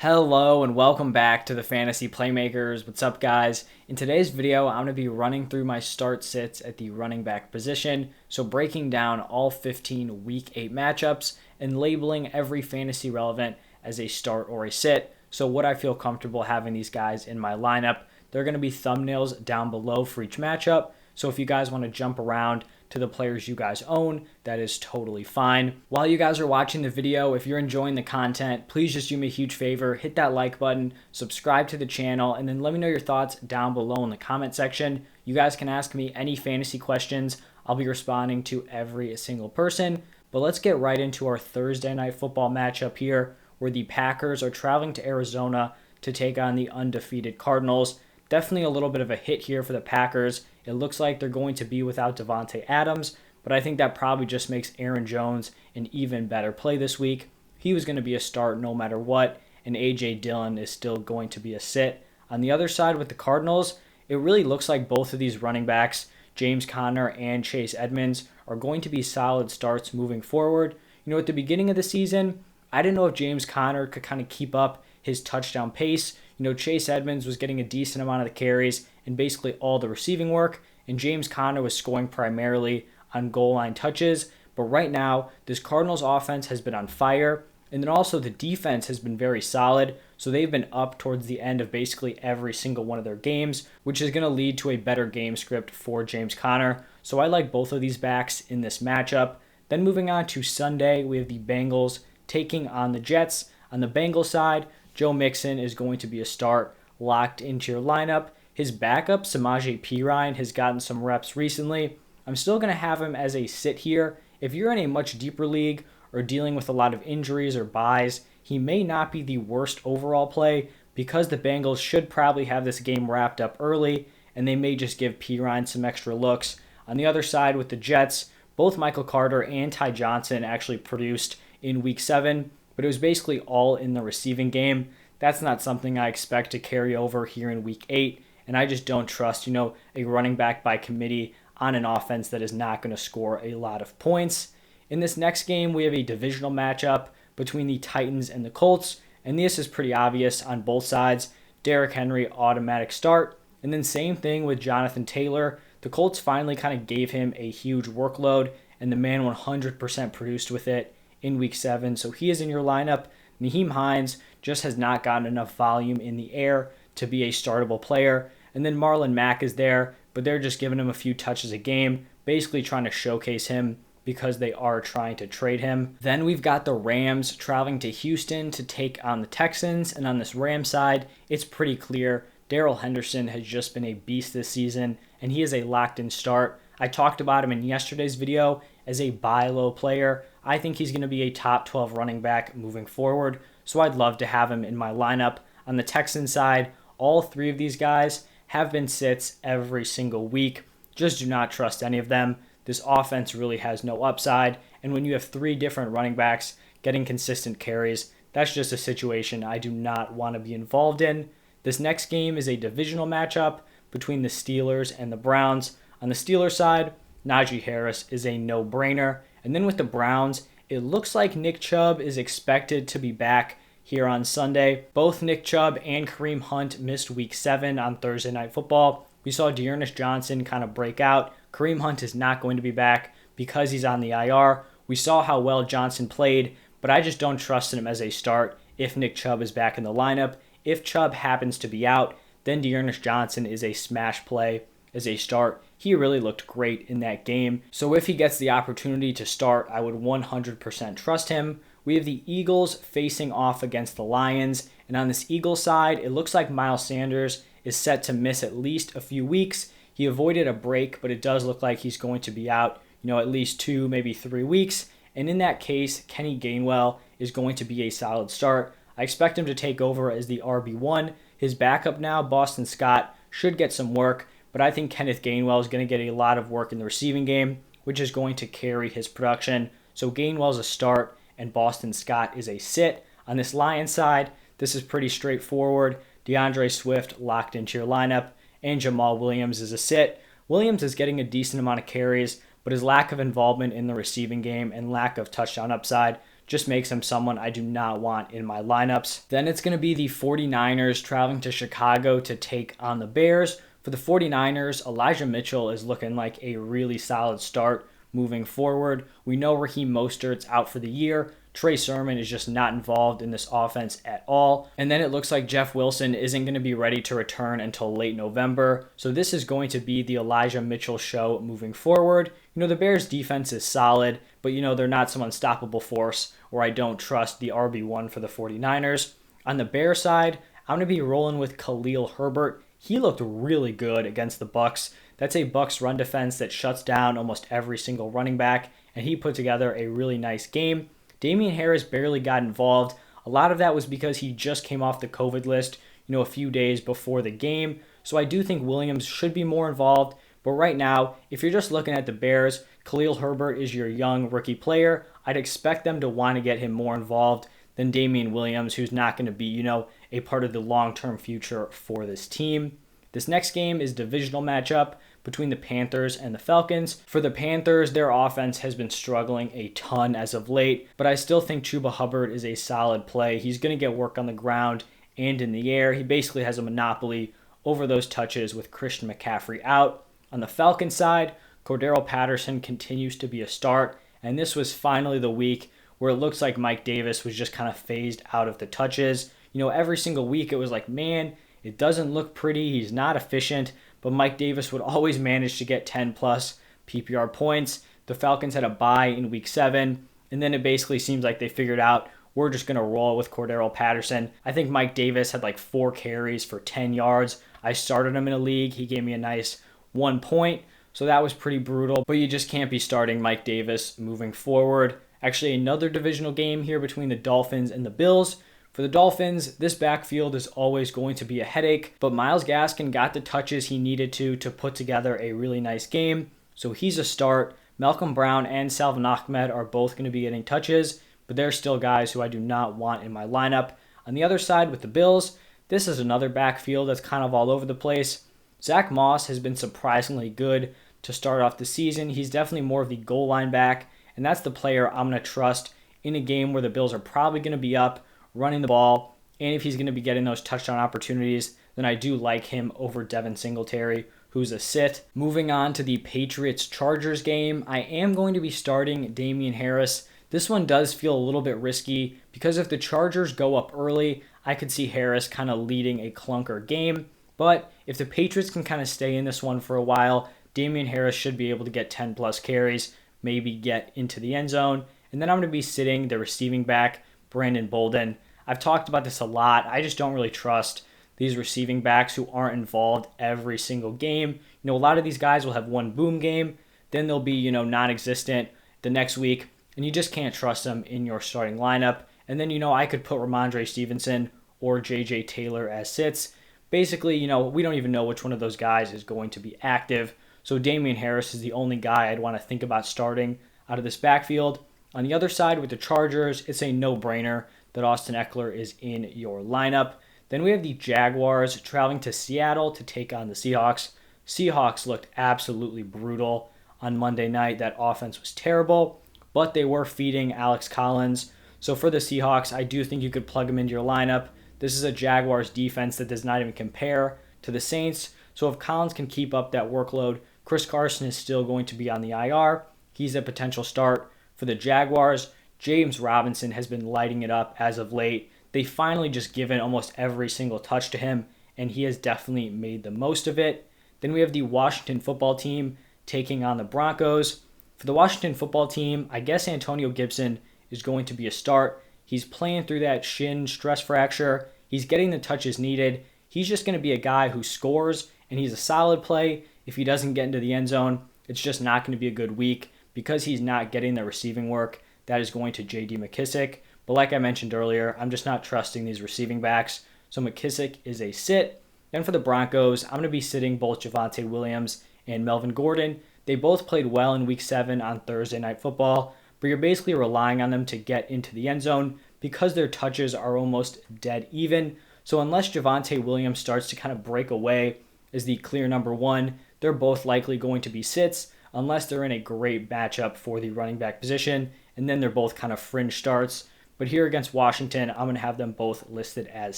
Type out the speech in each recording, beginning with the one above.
Hello and welcome back to the Fantasy Playmakers. What's up, guys? In today's video, I'm going to be running through my start sits at the running back position, so breaking down all 15 Week 8 matchups and labeling every fantasy relevant as a start or a sit. So what I feel comfortable having these guys in my lineup. They're going to be thumbnails down below for each matchup, so if you guys want to jump around to the players you guys own, that is totally fine. While you guys are watching the video, if you're enjoying the content, please just do me a huge favor, hit that like button, subscribe to the channel, and then let me know your thoughts down below in the comment section. You guys can ask me any fantasy questions. I'll be responding to every single person. But let's get right into our Thursday night football matchup here, where the Packers are traveling to Arizona to take on the undefeated Cardinals. Definitely a little bit of a hit here for the Packers. It looks like they're going to be without Devontae Adams, but I think that probably just makes Aaron Jones an even better play this week. He was going to be a start no matter what, and A.J. Dillon is still going to be a sit. On the other side with the Cardinals, it really looks like both of these running backs, James Conner and Chase Edmonds, are going to be solid starts moving forward. You know, at the beginning of the season, I didn't know if James Conner could kind of keep up his touchdown pace. You know, Chase Edmonds was getting a decent amount of the carries and basically all the receiving work, and James Conner was scoring primarily on goal line touches. But right now, this Cardinals offense has been on fire, and then also the defense has been very solid, so they've been up towards the end of basically every single one of their games, which is going to lead to a better game script for James Conner. So I like both of these backs in this matchup. Then moving on to Sunday, we have the Bengals taking on the Jets. On the Bengals side, Joe Mixon is going to be a start locked into your lineup. His backup, Samaje Perine, has gotten some reps recently. I'm still going to have him as a sit here. If you're in a much deeper league or dealing with a lot of injuries or buys, he may not be the worst overall play because the Bengals should probably have this game wrapped up early, and they may just give Perine some extra looks. On the other side with the Jets, both Michael Carter and Ty Johnson actually produced in Week 7, but it was basically all in the receiving game. That's not something I expect to carry over here in Week 8, and I just don't trust, a running back by committee on an offense that is not going to score a lot of points. In this next game, we have a divisional matchup between the Titans and the Colts, and this is pretty obvious on both sides. Derrick Henry, automatic start, and then same thing with Jonathan Taylor. The Colts finally kind of gave him a huge workload, and the man 100% produced with it in Week 7, so he is in your lineup. Nyheim Hines just has not gotten enough volume in the air to be a startable player. And then Marlon Mack is there, but they're just giving him a few touches a game, basically trying to showcase him because they are trying to trade him. Then we've got the Rams traveling to Houston to take on the Texans, and on this Rams side, it's pretty clear Darrell Henderson has just been a beast this season, and he is a locked-in start. I talked about him in yesterday's video as a buy low player. I think he's going to be a top 12 running back moving forward, so I'd love to have him in my lineup. On the Texans side, all three of these guys have been sits every single week. Just do not trust any of them. This offense really has no upside, and when you have three different running backs getting consistent carries, that's just a situation I do not want to be involved in. This next game is a divisional matchup between the Steelers and the Browns. On the Steelers side, Najee Harris is a no-brainer. And then with the Browns, it looks like Nick Chubb is expected to be back here on Sunday. Both Nick Chubb and Kareem Hunt missed Week 7 on Thursday Night Football. We saw Dearness Johnson kind of break out. Kareem Hunt is not going to be back because he's on the IR. We saw how well Johnson played, but I just don't trust him as a start if Nick Chubb is back in the lineup. If Chubb happens to be out, then Dearness Johnson is a smash play as a start. He really looked great in that game. So if he gets the opportunity to start, I would 100% trust him. We have the Eagles facing off against the Lions. And on this Eagles side, it looks like Miles Sanders is set to miss at least a few weeks. He avoided a break, but it does look like he's going to be out, at least 2, maybe 3 weeks. And in that case, Kenny Gainwell is going to be a solid start. I expect him to take over as the RB1. His backup now, Boston Scott, should get some work, but I think Kenneth Gainwell is going to get a lot of work in the receiving game, which is going to carry his production. So Gainwell's a start, and Boston Scott is a sit. On this Lions side, this is pretty straightforward. DeAndre Swift locked into your lineup, and Jamal Williams is a sit. Williams is getting a decent amount of carries, but his lack of involvement in the receiving game and lack of touchdown upside just makes him someone I do not want in my lineups. Then it's going to be the 49ers traveling to Chicago to take on the Bears. For the 49ers, Elijah Mitchell is looking like a really solid start moving forward. We know Raheem Mostert's out for the year. Trey Sermon is just not involved in this offense at all. And then it looks like Jeff Wilson isn't going to be ready to return until late November. So this is going to be the Elijah Mitchell show moving forward. The Bears defense is solid, but they're not some unstoppable force where I don't trust the RB1 for the 49ers. On the Bears side, I'm going to be rolling with Khalil Herbert. He looked really good against the Bucs. That's a Bucs run defense that shuts down almost every single running back, and he put together a really nice game. Damian Harris barely got involved. A lot of that was because he just came off the COVID list, a few days before the game. So I do think Williams should be more involved. But right now, if you're just looking at the Bears, Khalil Herbert is your young rookie player. I'd expect them to want to get him more involved than Damian Williams, who's not going to be, a part of the long-term future for this team. This next game is a divisional matchup between the Panthers and the Falcons. For the Panthers, their offense has been struggling a ton as of late, but I still think Chuba Hubbard is a solid play. He's going to get work on the ground and in the air. He basically has a monopoly over those touches with Christian McCaffrey out. On the Falcons side, Cordero Patterson continues to be a start, and this was finally the week where it looks like Mike Davis was just kind of phased out of the touches. Every single week it was like, man, it doesn't look pretty. He's not efficient, but Mike Davis would always manage to get 10 plus PPR points. The Falcons had a bye in week 7, and then it basically seems like they figured out we're just going to roll with Cordero Patterson. I think Mike Davis had like 4 carries for 10 yards. I started him in a league. He gave me a nice 1 point, so that was pretty brutal, but you just can't be starting Mike Davis moving forward. Actually, another divisional game here between the Dolphins and the Bills. For the Dolphins, this backfield is always going to be a headache, but Myles Gaskin got the touches he needed to put together a really nice game, so he's a start. Malcolm Brown and Salvon Ahmed are both going to be getting touches, but they're still guys who I do not want in my lineup. On the other side with the Bills, this is another backfield that's kind of all over the place. Zach Moss has been surprisingly good to start off the season. He's definitely more of the goal line back, and that's the player I'm going to trust in a game where the Bills are probably going to be up, running the ball, and if he's going to be getting those touchdown opportunities, then I do like him over Devin Singletary, who's a sit. Moving on to the Patriots Chargers game, I am going to be starting Damian Harris. This one does feel a little bit risky because if the Chargers go up early, I could see Harris kind of leading a clunker game. But if the Patriots can kind of stay in this one for a while, Damian Harris should be able to get 10 plus carries, maybe get into the end zone. And then I'm going to be sitting the receiving back, Brandon Bolden. I've talked about this a lot. I just don't really trust these receiving backs who aren't involved every single game. A lot of these guys will have one boom game, then they'll be, non-existent the next week, and you just can't trust them in your starting lineup. And then, I could put Ramondre Stevenson or J.J. Taylor as sits. Basically, we don't even know which one of those guys is going to be active. So Damian Harris is the only guy I'd want to think about starting out of this backfield. On the other side with the Chargers, it's a no-brainer that Austin Eckler is in your lineup. Then we have the Jaguars traveling to Seattle to take on the Seahawks. Seahawks looked absolutely brutal on Monday night. That offense was terrible, but they were feeding Alex Collins. So for the Seahawks, I do think you could plug him into your lineup. This is a Jaguars defense that does not even compare to the Saints. So if Collins can keep up that workload, Chris Carson is still going to be on the IR. He's a potential start for the Jaguars. James Robinson has been lighting it up as of late. They finally just given almost every single touch to him, and he has definitely made the most of it. Then we have the Washington football team taking on the Broncos. For the Washington football team, I guess Antonio Gibson is going to be a start. He's playing through that shin stress fracture. He's getting the touches needed. He's just going to be a guy who scores, and he's a solid play. If he doesn't get into the end zone, it's just not going to be a good week because he's not getting the receiving work. That is going to J.D. McKissick. But like I mentioned earlier, I'm just not trusting these receiving backs. So McKissick is a sit. Then for the Broncos, I'm going to be sitting both Javonte Williams and Melvin Gordon. They both played well in Week 7 on Thursday Night Football, but you're basically relying on them to get into the end zone because their touches are almost dead even. So unless Javonte Williams starts to kind of break away as the clear number 1, they're both likely going to be sits unless they're in a great matchup for the running back position. and then they're both kind of fringe starts. But here against Washington, I'm going to have them both listed as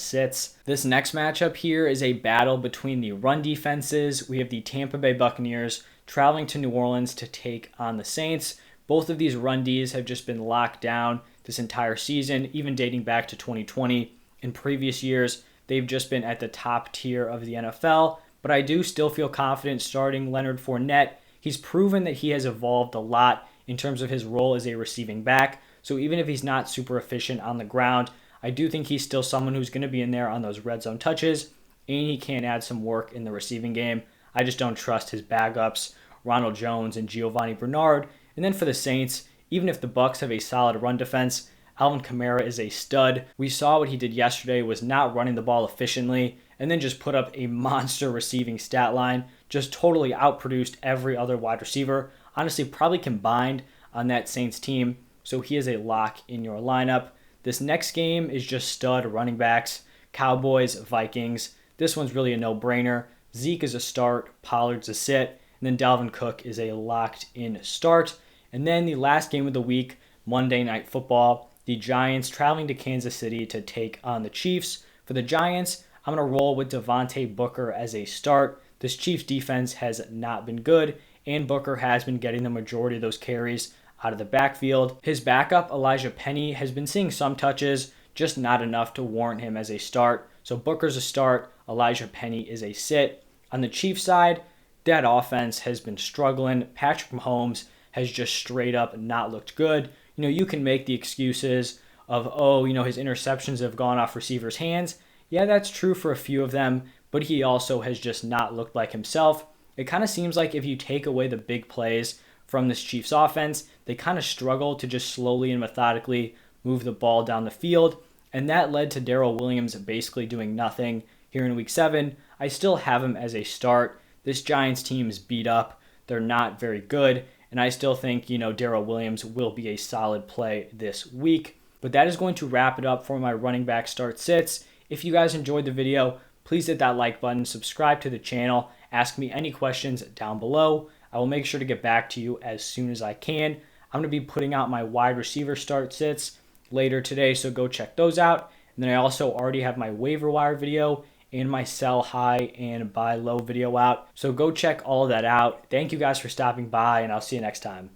sits. This next matchup here is a battle between the run defenses. We have the Tampa Bay Buccaneers traveling to New Orleans to take on the Saints. Both of these run Ds have just been locked down this entire season, even dating back to 2020. In previous years, they've just been at the top tier of the NFL, but I do still feel confident starting Leonard Fournette. He's proven that he has evolved a lot in terms of his role as a receiving back. So even if he's not super efficient on the ground, I do think he's still someone who's going to be in there on those red zone touches, and he can add some work in the receiving game. I just don't trust his backups, Ronald Jones and Giovanni Bernard. And then for the Saints, even if the Bucs have a solid run defense, Alvin Kamara is a stud. We saw what he did yesterday was not running the ball efficiently and then just put up a monster receiving stat line, just totally outproduced every other wide receiver, honestly probably combined on that Saints team. So he is a lock in your lineup. This next game is just stud running backs, Cowboys, Vikings. This one's really a no-brainer. Zeke is a start, Pollard's a sit, and then Dalvin Cook is a locked-in start. And then the last game of the week, Monday Night Football, the Giants traveling to Kansas City to take on the Chiefs. For the Giants, I'm going to roll with Devontae Booker as a start. This Chiefs defense has not been good, and Booker has been getting the majority of those carries out of the backfield. His backup, Elijah Penny, has been seeing some touches, just not enough to warrant him as a start. So Booker's a start, Elijah Penny is a sit. On the Chiefs side, that offense has been struggling. Patrick Mahomes has just straight up not looked good. You can make the excuses of, his interceptions have gone off receivers' hands. Yeah, that's true for a few of them, but he also has just not looked like himself. It kind of seems like if you take away the big plays from this Chiefs offense, they kind of struggle to just slowly and methodically move the ball down the field, and that led to Darrell Williams basically doing nothing here in Week 7. I still have him as a start. This Giants team is beat up. They're not very good, and I still think, Darrell Williams will be a solid play this week. But that is going to wrap it up for my running back start sits. If you guys enjoyed the video, please hit that like button, subscribe to the channel, ask me any questions down below. I will make sure to get back to you as soon as I can. I'm going to be putting out my wide receiver start sits later today, so go check those out. And then I also already have my waiver wire video and my sell high and buy low video out. So go check all of that out. Thank you guys for stopping by, and I'll see you next time.